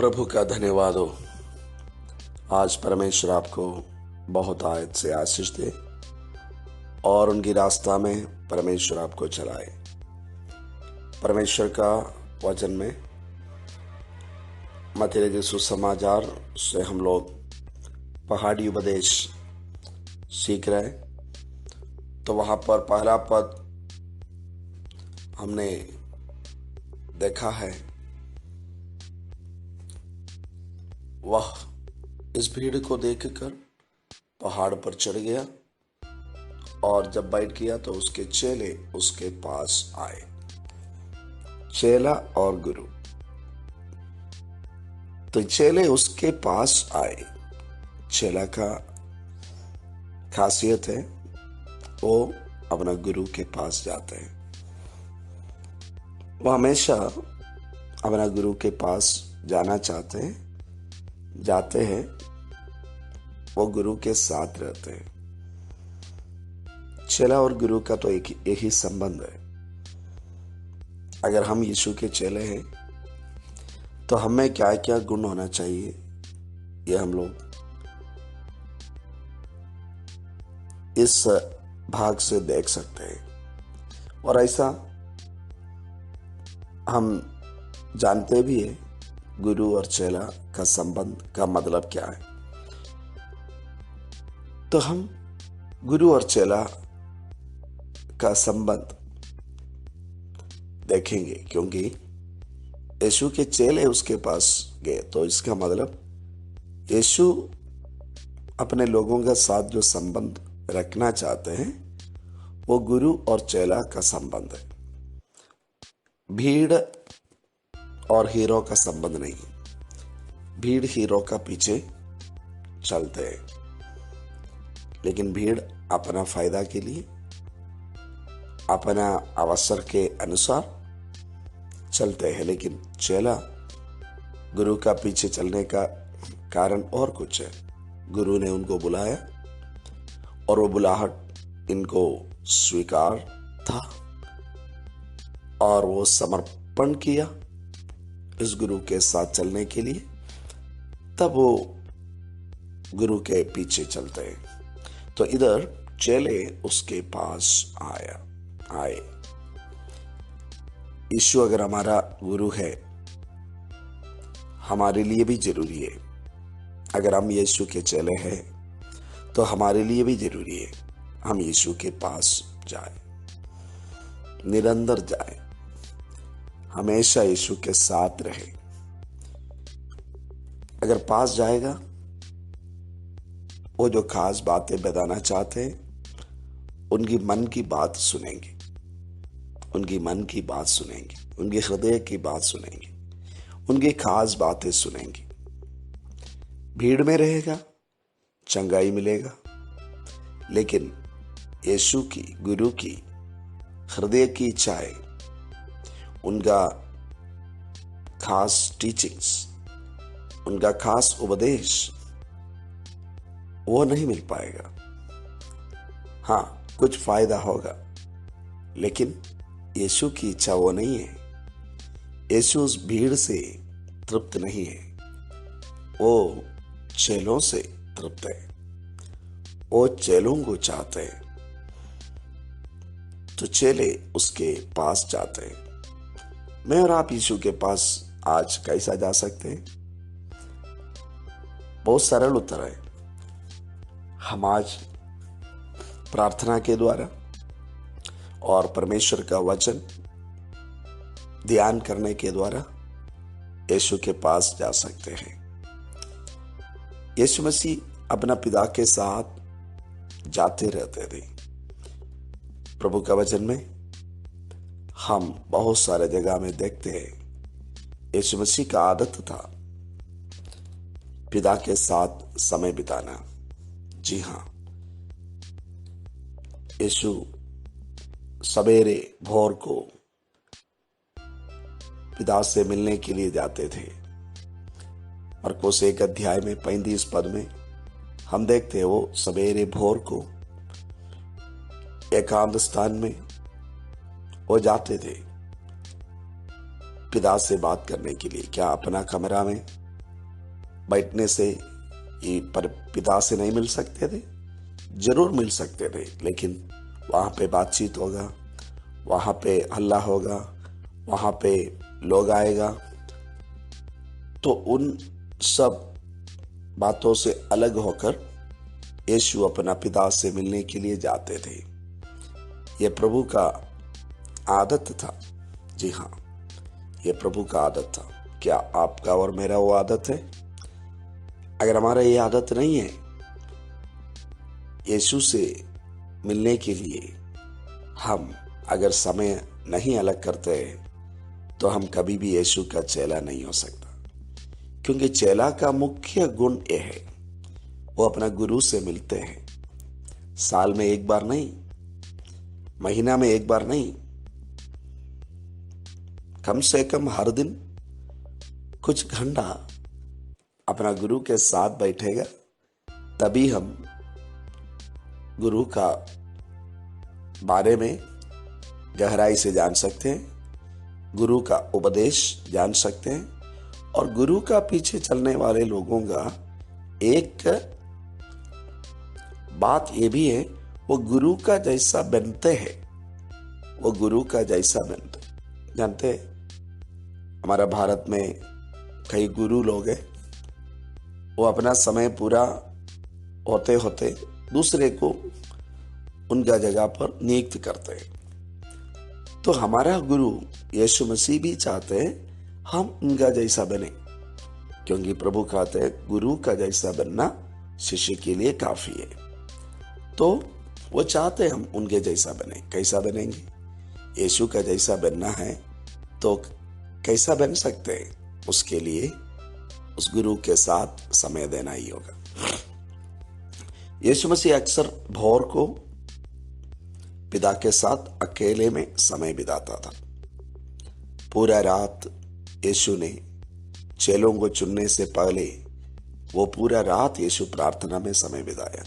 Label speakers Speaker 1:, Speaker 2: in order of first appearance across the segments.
Speaker 1: प्रभु का धन्यवाद हो। आज परमेश्वर आपको बहुत आयत से आशीष दे और उनकी रास्ता में परमेश्वर आपको चलाए। परमेश्वर का वचन में मत्ती लिखे सुसमाचार से हम लोग पहाड़ी उपदेश सीख रहे हैं। तो वहां पर पहला पद हमने देखा है, वह इस भीड़ को देखकर पहाड़ पर चढ़ गया और जब बैठ गया तो उसके चेले उसके पास आए। चेला और गुरु। तो चेले उसके पास आए। चेला का खासियत है वो अपना गुरु के पास जाते हैं। वो हमेशा अपना गुरु के पास जाना जाते हैं। वो गुरु के साथ रहते हैं। चेला और गुरु का तो एक ही संबंध है। अगर हम यीशु के चेले हैं तो हमें क्या क्या गुण होना चाहिए, ये हम लोग इस भाग से देख सकते हैं। और ऐसा हम जानते भी हैं गुरु और चेला का संबंध का मतलब क्या है। तो हम गुरु और चेला का संबंध देखेंगे, क्योंकि यीशु के चेले उसके पास गए। तो इसका मतलब यीशु अपने लोगों के साथ जो संबंध रखना चाहते हैं वो गुरु और चेला का संबंध है। भीड़ और हीरो का संबंध नहीं। भीड़ हीरो का पीछे चलते हैं, लेकिन भीड़ अपना फायदा के लिए अपना अवसर के अनुसार चलते हैं। लेकिन चेला गुरु का पीछे चलने का कारण और कुछ है। गुरु ने उनको बुलाया और वो बुलाहट इनको स्वीकार था और वो समर्पण किया इस गुरु के साथ चलने के लिए। तब वो गुरु के पीछे चलते हैं। तो इधर चेले उसके पास आए। यीशु अगर हमारा गुरु है, हमारे लिए भी जरूरी है। अगर हम यीशु के चेले हैं तो हमारे लिए भी जरूरी है हम यीशु के पास जाए, निरंतर जाए, हमेशा यीशु के साथ रहे। अगर पास जाएगा, वो जो खास बातें बताना चाहते हैं उनकी मन की बात सुनेंगे, उनकी मन की बात सुनेंगे, उनके हृदय की बात सुनेंगे, उनकी खास बातें सुनेंगे। भीड़ में रहेगा, चंगाई मिलेगा, लेकिन यीशु की, गुरु की हृदय की इच्छाएं, उनका खास टीचिंग्स, उनका खास उपदेश वो नहीं मिल पाएगा। हाँ, कुछ फायदा होगा, लेकिन यीशु की इच्छा वो नहीं है। यीशु उस भीड़ से तृप्त नहीं है, वो चेलों से तृप्त है। वो चेलों को चाहते हैं। तो चेले उसके पास जाते हैं। मैं और आप यीशु के पास आज कैसा जा सकते हैं? बहुत सरल उत्तर है। हम आज प्रार्थना के द्वारा और परमेश्वर का वचन ध्यान करने के द्वारा यीशु के पास जा सकते हैं। यीशु मसीह अपना पिता के साथ जाते रहते थे। प्रभु का वचन में हम बहुत सारे जगह में देखते हैं यीशु मसीह का आदत था पिता के साथ समय बिताना। जी हाँ, यीशु सवेरे भोर को पिता से मिलने के लिए जाते थे। मरकुस 1 अध्याय में 35 पद में हम देखते हैं वो सवेरे भोर को एकांत स्थान में वो जाते थे पिता से बात करने के लिए। क्या अपना कमरा में बैठने से ये पर पिता से नहीं मिल सकते थे? जरूर मिल सकते थे, लेकिन वहाँ पे बातचीत होगा, वहाँ पे हल्ला होगा, वहाँ पे लोग आएगा, तो उन सब बातों से अलग होकर यीशु अपना पिता से मिलने के लिए जाते थे। यह प्रभु का आदत था। जी हाँ, यह प्रभु का आदत था। क्या आपका और मेरा वो आदत है? अगर हमारा ये आदत नहीं है यीशु से मिलने के लिए, हम अगर समय नहीं अलग करते तो हम कभी भी यीशु का चेला नहीं हो सकता। क्योंकि चेला का मुख्य गुण यह है, वो अपना गुरु से मिलते हैं। साल में एक बार नहीं, महीना में एक बार नहीं, कम से कम हर दिन कुछ घंटा अपना गुरु के साथ बैठेगा, तभी हम गुरु का बारे में गहराई से जान सकते हैं, गुरु का उपदेश जान सकते हैं। और गुरु का पीछे चलने वाले लोगों का एक बात ये भी है, वो गुरु का जैसा बनते हैं, वो गुरु का जैसा बनते। जानते हैं, हमारा भारत में कई गुरु लोग हैं, वो अपना समय पूरा होते होते दूसरे को उनका जगह पर नियुक्त करते हैं। तो हमारा गुरु यीशु मसीह भी चाहते हैं हम उनका जैसा बने, क्योंकि प्रभु कहते हैं गुरु का जैसा बनना शिष्य के लिए काफी है। तो वो चाहते हैं हम उनके जैसा बने। कैसा बनेंगे? यीशु का जैसा बनना है तो कैसा बन सकते हैं? उसके लिए उस गुरु के साथ समय देना ही होगा। यीशु मसीह अक्सर भोर को पिता के साथ अकेले में समय बिताता था। पूरा रात यीशु ने चेलों को चुनने से पहले वो पूरा रात यीशु प्रार्थना में समय बिताया।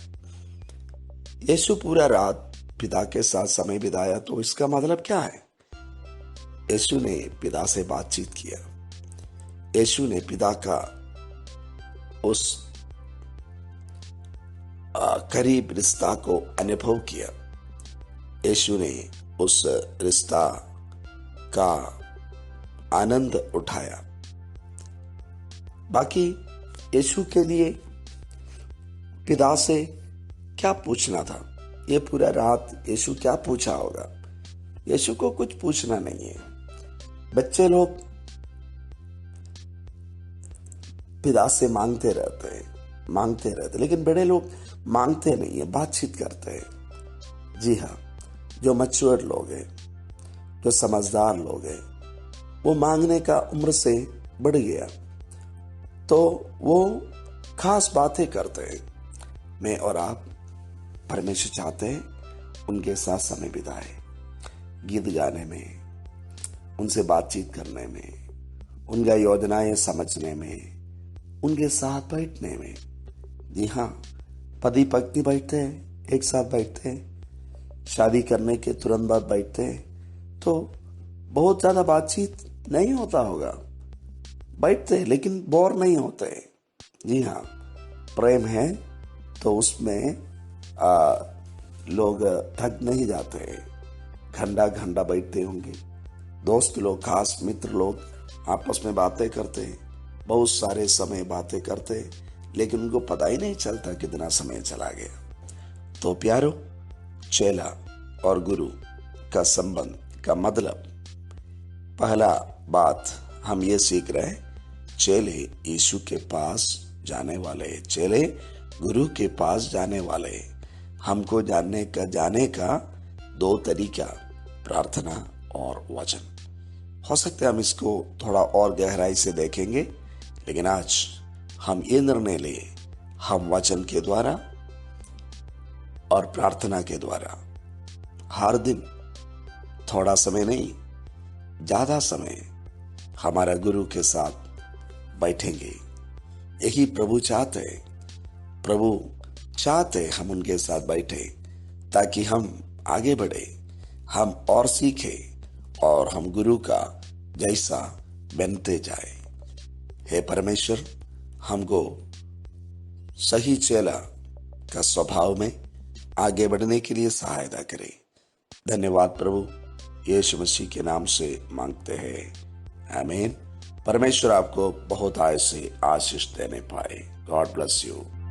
Speaker 1: यीशु पूरा रात पिता के साथ समय बिताया, तो इसका मतलब क्या है? यीशु ने पिता से बातचीत किया, यीशु ने पिता का उस करीब रिश्ता को अनुभव किया, यीशु ने उस रिश्ता का आनंद उठाया। बाकी यीशु के लिए पिता से क्या पूछना था? ये पूरा रात यीशु क्या पूछा होगा? यीशु को कुछ पूछना नहीं है। बच्चे लोग पिता से मांगते रहते, लेकिन बड़े लोग मांगते नहीं है, बातचीत करते हैं। जी हाँ, जो मैच्योर लोग हैं, जो समझदार लोग हैं, वो मांगने का उम्र से बढ़ गया तो वो खास बातें करते हैं। मैं और आप परमेश्वर चाहते हैं उनके साथ समय बिताए, गीत गाने में, उनसे बातचीत करने में, उनका योजनाएं समझने में, उनके साथ बैठने में। जी हाँ, पति पत्नी बैठते हैं, एक साथ बैठते हैं, शादी करने के तुरंत बाद बैठते हैं, तो बहुत ज्यादा बातचीत नहीं होता होगा, बैठते हैं लेकिन बोर नहीं होते। जी हाँ, प्रेम है तो उसमें लोग थक नहीं जाते, घंटा घंटा बैठते होंगे। दोस्त लोग, खास मित्र लोग आपस में बातें करते हैं, बहुत सारे समय बातें करते हैं, लेकिन उनको पता ही नहीं चलता कितना समय चला गया। तो प्यारो, चेला और गुरु का संबंध का मतलब, पहला बात हम ये सीख रहे हैं, चेले यीशु के पास जाने वाले, चेले गुरु के पास जाने वाले। हमको जाने का दो तरीका, प्रार्थना और वचन। हो सकता है हम इसको थोड़ा और गहराई से देखेंगे, लेकिन आज हम ये निर्णय लिए, हम वचन के द्वारा और प्रार्थना के द्वारा हर दिन थोड़ा समय नहीं, ज्यादा समय हमारा गुरु के साथ बैठेंगे। यही प्रभु चाहते हम उनके साथ बैठे, ताकि हम आगे बढ़े, हम और सीखे और हम गुरु का जैसा बनते जाए। हे परमेश्वर, हमको सही चेला का स्वभाव में आगे बढ़ने के लिए सहायता करे। धन्यवाद प्रभु, यीशु मसीह के नाम से मांगते हैं, आमीन। परमेश्वर आपको बहुत आय से आशीष देने पाए। God bless you.